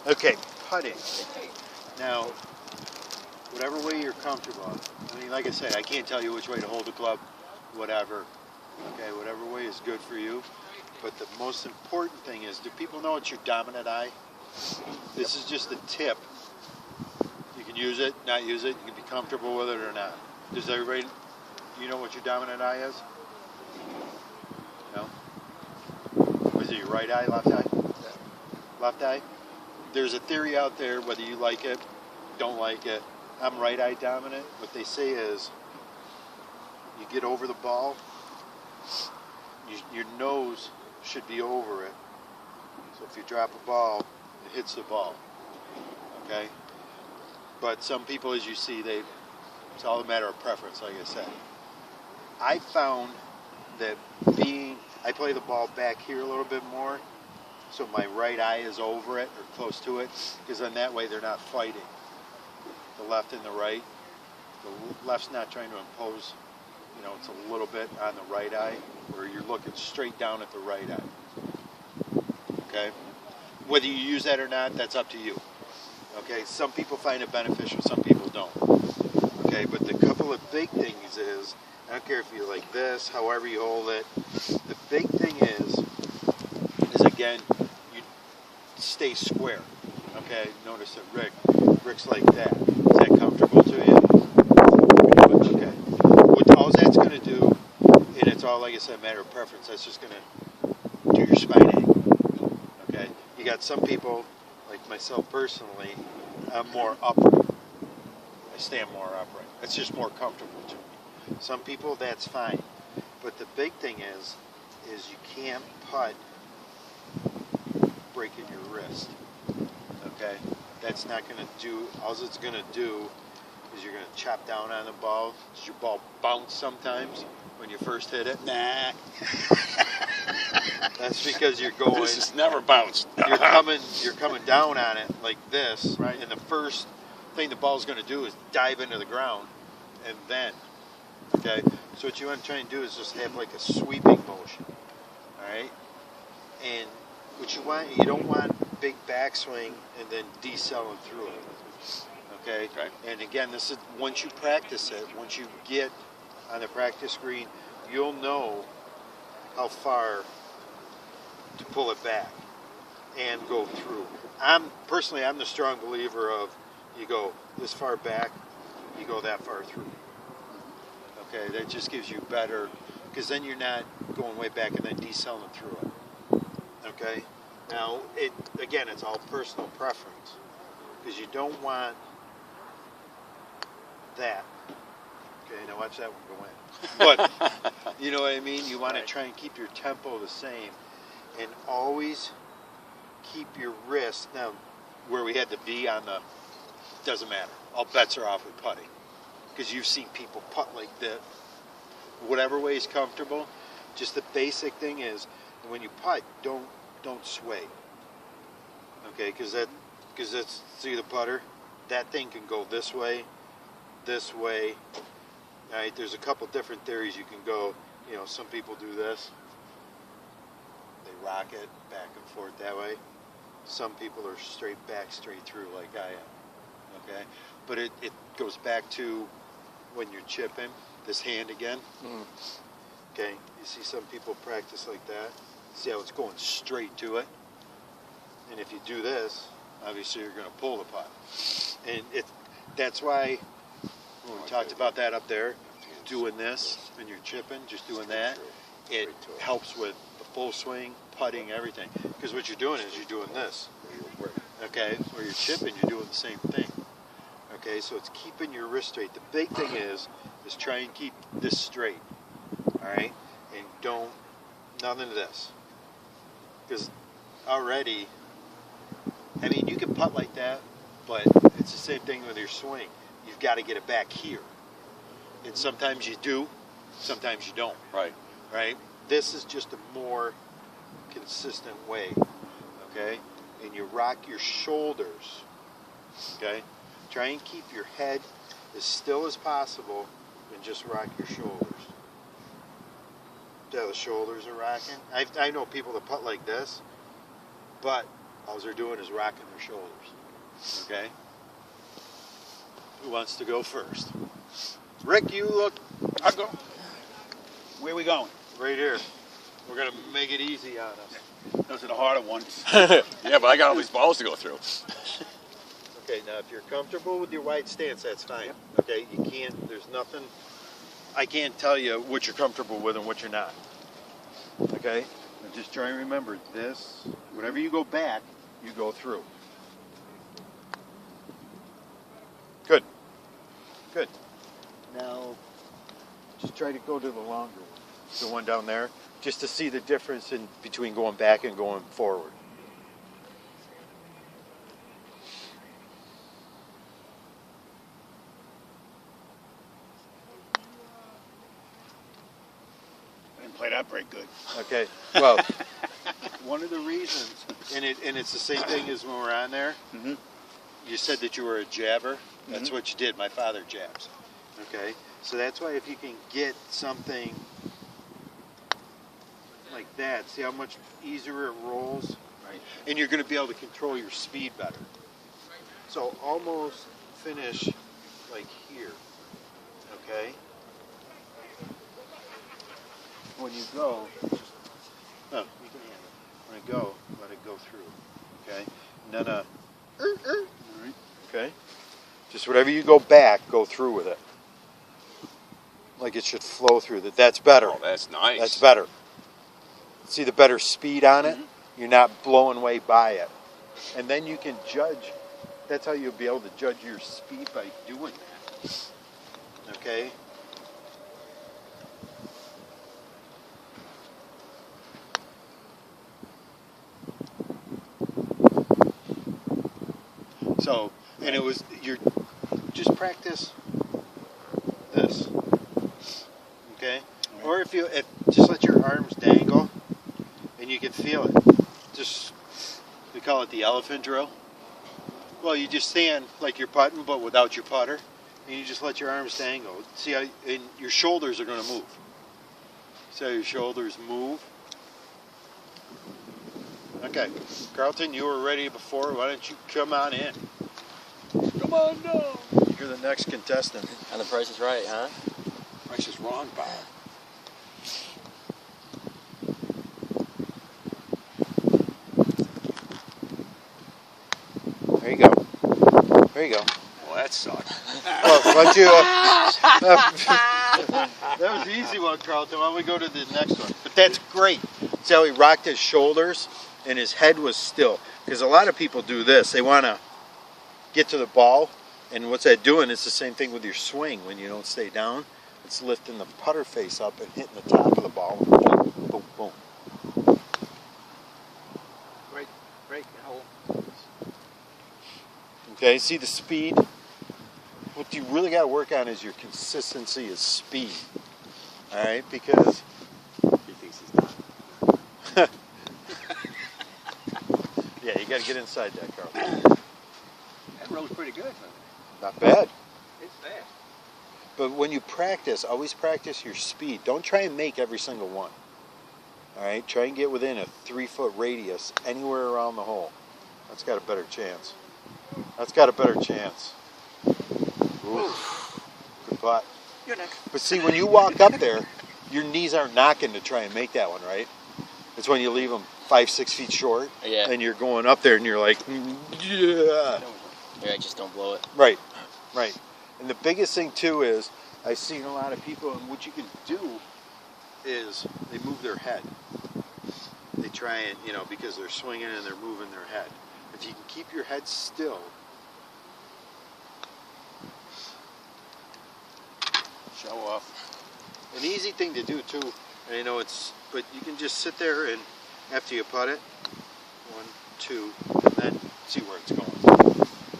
Okay, putting. Now, whatever way you're comfortable. I mean, like I said, I can't tell you which way to hold the club, whatever. Okay, whatever way is good for you. But the most important thing is, do people know it's your dominant eye? This is just a tip. You can use it, not use it. You can be comfortable with it or not. Does everybody, you know what your dominant eye is? No? Was it your right eye, left eye? Left eye? There's a theory out there, whether you like it, don't like it. I'm right eye dominant. What they say is, you get over the ball, your nose should be over it. So if you drop a ball, it hits the ball. Okay? But some people, as you see, it's all a matter of preference, like I said. I found that I play the ball back here a little bit more, so my right eye is over it or close to it, because then that way they're not fighting. The left and the right. The left's not trying to impose, it's a little bit on the right eye, where you're looking straight down at the right eye. Okay? Whether you use that or not, that's up to you. Okay? Some people find it beneficial, some people don't. Okay? But the couple of big things is, I don't care if you like this, however you hold it, the big thing is again, you stay square. Okay? Notice that Rick's like that. Is that comfortable to you? Okay. What all that's going to do, and it's all, like I said, a matter of preference, that's just going to do your spine angle. Okay? You got some people, like myself personally, I'm more upright. I stand more upright. It's just more comfortable to me. Some people, that's fine. But the big thing is you can't putt breaking your wrist. Okay? That's not going to do, all it's going to do is you're going to chop down on the ball. Does your ball bounce sometimes when you first hit it? Nah. That's because you're going. This has never bounced. You're coming down on it like this, right? And the first thing the ball's going to do is dive into the ground, and then, okay. So what you want to try and do is just have like a sweeping motion, all right? And what you don't want big backswing and then decelling through it. Okay? And again, this is once you practice it, once you get on the practice green, you'll know how far to pull it back and go through. I'm the strong believer of you go this far back, you go that far through. Okay, that just gives you better, because then you're not going way back and then decelling through it. Okay? Now, it's all personal preference, because you don't want that. Okay, now watch that one go in. But, you know what I mean? You want to try and keep your tempo the same, and always keep your wrist, now, where we had the V on the, doesn't matter. All bets are off with putting, because you've seen people putt like that. Whatever way is comfortable, just the basic thing is, when you putt, don't sway. Okay, because that's, see the putter? That thing can go this way. All right, there's a couple different theories you can go. Some people do this. They rock it back and forth that way. Some people are straight through like I am. Okay, but it goes back to when you're chipping, this hand again. Okay, you see some people practice like that. See how it's going straight to it? And if you do this, obviously you're going to pull the putt. And that's why when we talked about that up there, doing this when you're chipping, just doing that, it helps with the full swing, putting, everything. Because what you're doing is you're doing this. Okay, where you're chipping, you're doing the same thing. Okay, so it's keeping your wrist straight. The big thing is try and keep this straight. All right, and nothing of this. Because already, I mean, you can putt like that, but it's the same thing with your swing. You've got to get it back here. And sometimes you do, sometimes you don't. Right? This is just a more consistent way. Okay? And you rock your shoulders. Okay? Try and keep your head as still as possible and just rock your shoulders. The shoulders are rocking. I know people that putt like this, but All they're doing is rocking their shoulders. Okay? Who wants to go first? Rick, you look. I'll go. Where are we going? Right here. We're going to make it easy on us. Those are the harder ones. Yeah, but I got all these balls to go through. Okay, now if you're comfortable with your wide stance, that's fine. Yep. Okay, you can't, there's nothing, I can't tell you what you're comfortable with and what you're not. Okay? And just try and remember this, whenever you go back, you go through. Good. Good. Now, just try to go to the longer one, the one down there, just to see the difference in between going back and going forward. I didn't play that very good. Okay. Well, one of the reasons, and it's the same thing as when we're on there. Mm-hmm. You said that you were a jabber. That's what you did. My father jabs. Okay. So that's why if you can get something like that, see how much easier it rolls, Right. and you're going to be able to control your speed better. So almost finish like here. Okay. When you go, you can handle it. When it go, let it go through. Okay. And then All right. okay. Just whatever you go back, go through with it. Like it should flow through. That's better. Oh, that's nice. That's better. See the better speed on it? You're not blowing away by it. And then you can judge. That's how you'll be able to judge your speed by doing that. Okay? So, and it was, you're, just practice this. Okay? Or if just let your arms dangle and you can feel it. Just, we call it the elephant drill. Well, you just stand like you're putting, but without your putter, and you just let your arms dangle. See how, and your shoulders are going to move. See how your shoulders move? Okay, Carlton, you were ready before. Why don't you come on in? Come on down. You're the next contestant. And the Price is Right, huh? Price is wrong, Bob. There you go. There you go. Well, that sucked. Well, why don't you, that was the easy one, Carlton. Why don't we go to the next one? But that's great. See how he rocked his shoulders and his head was still. Because a lot of people do this. They want to get to the ball. And what's that doing? It's the same thing with your swing when you don't stay down. It's lifting the putter face up and hitting the top of the ball. Boom, boom, boom. Right. Okay, see the speed? What you really got to work on is your consistency of speed. All right, because He thinks he's done. yeah, you got to get inside that, Carl. That roll's pretty good. Not bad. It's fast. But when you practice, always practice your speed. Don't try and make every single one. All right, try and get within a 3-foot radius anywhere around the hole. That's got a better chance. That's got a better chance. Oof. Good putt. You're next. But see, when you walk up there, your knees aren't knocking to try and make that one, right? It's when you leave them 5-6 feet short, Yeah. and you're going up there, and you're like, yeah. Yeah, just don't blow it. Right, right. And the biggest thing too is I've seen a lot of people, and what you can do is they move their head. They try and, because they're swinging and they're moving their head. If you can keep your head still, Show off. an easy thing to do too, and I know but you can just sit there and after you putt it, 1, 2, and then see where it's going.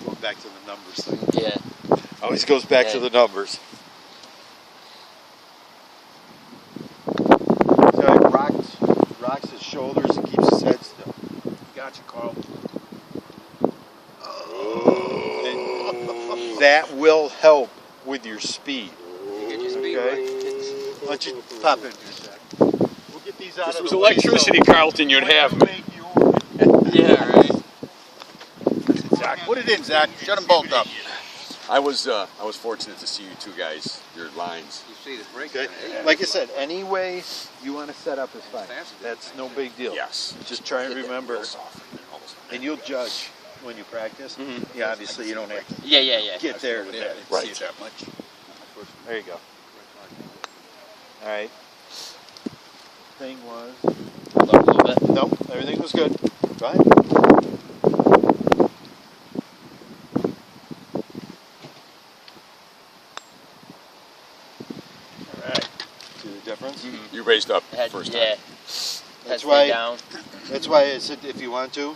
Going back to the numbers thing. Yeah. Always goes back to the numbers. So he rocks his shoulders and keeps his head still. Gotcha, Carl. And that will help with your speed. Get your speed Okay. right. Why don't you pop in for a sec? We'll get these out If of it was the way, electricity, so Carlton, you'd when have you me. make yours, Yeah, right. Zach. Put it in, Zach. Shut them both up. I was fortunate to see you two guys, your lines. You see the break. Okay. Like I said, any way you want to set up is fine. That's no big deal. Yes. Just try and remember, and you'll judge when you practice. Yeah, obviously you don't have to Yeah. get there with that. Right. See it that much. There you go. All right. Thing was, Hold up a little bit. nope, everything was good. Go ahead. All right. See the difference? You raised up Head, first yeah. time. That's Head why- stay down. That's why I said if you want to,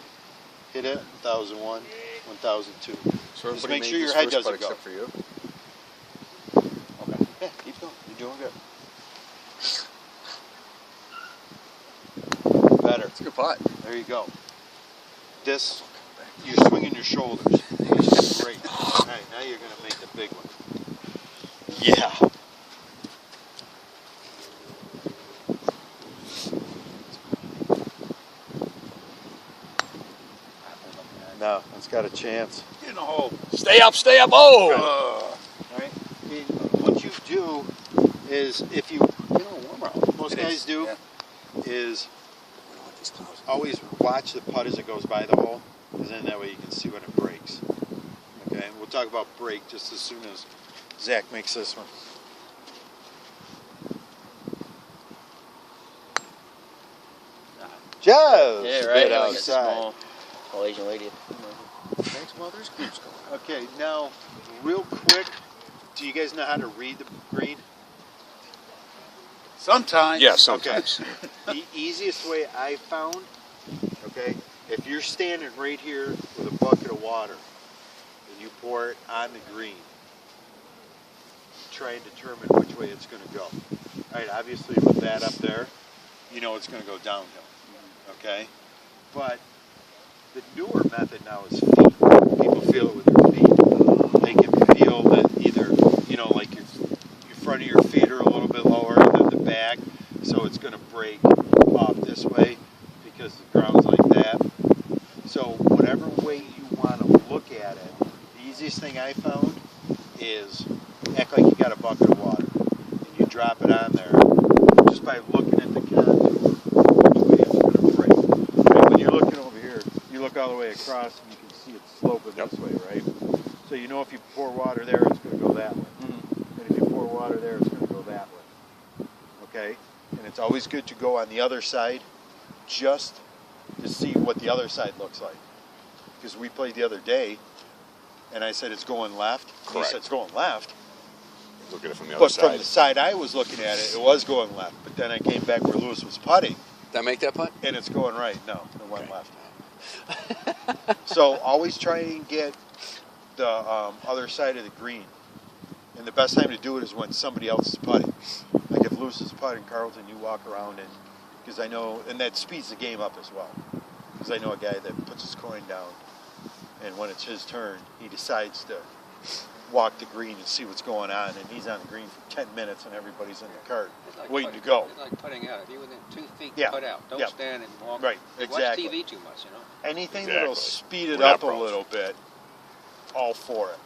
hit it 1001, 1002. So Just everybody make made sure your this head first putt doesn't go. except for you. Okay. Yeah, keep going. You're doing good. Better. It's a good putt. There you go. This, you're swinging your shoulders. Great. All right, now you're going to make the big one. Yeah. No, it's got a chance. Get in the hole. Stay up, stay up. Oh! All right. And what you do is, if you, most guys do, is always watch the putt as it goes by the hole, because then that way you can see when it breaks. Okay, we'll talk about break just as soon as Zach makes this one. Just Yeah, a right. bit Like a outside. small Asian lady. Thanks, well, there's groups going. Okay, now, real quick, do you guys know how to read the green? Sometimes. Yeah, sometimes. The easiest way I found, okay, if you're standing right here with a bucket of water and you pour it on the green, try and determine which way it's going to go. All right, obviously with that up there, you know it's going to go downhill, okay? But the newer method now is feet. People feel it with their feet. They can feel that either, you know, like your front of your feet are a little bit lower than the back, so it's going to break off this way because the ground's like that. So whatever way you want to look at it, the easiest thing I found is act like you got a bucket of water and you drop it on there just by looking at the contour, which way it's going to break. Right, when you're looking over here, you look all the way across and you can see it's sloping this way, right? So you know if you pour water there, it's going to go that way. And if you pour water there, it's going to go that way. Okay? And it's always good to go on the other side just to see what the other side looks like. Because we played the other day, and I said it's going left. He Correct. said it's going left. Look at it from the other But side. from the side I was looking at it, it was going left. But then I came back where Lewis was putting, Did I make that putt? and it's going right. No, it went Okay. left. So always try and get the other side of the green. And the best time to do it is when somebody else is putting. Like if Lewis is putting, Carlton, you walk around and, because I know, and that speeds the game up as well. Because I know a guy that puts his coin down, and when it's his turn, he decides to walk the green and see what's going on, and he's on the green for 10 minutes and everybody's in the cart waiting to go. It's like putting out. If you're within 2 feet, Yeah. put out. Don't Yeah. stand and walk. Right, Watch exactly. TV too much, you know. Anything Exactly. that'll speed it We're not up a pros. little bit, all for it.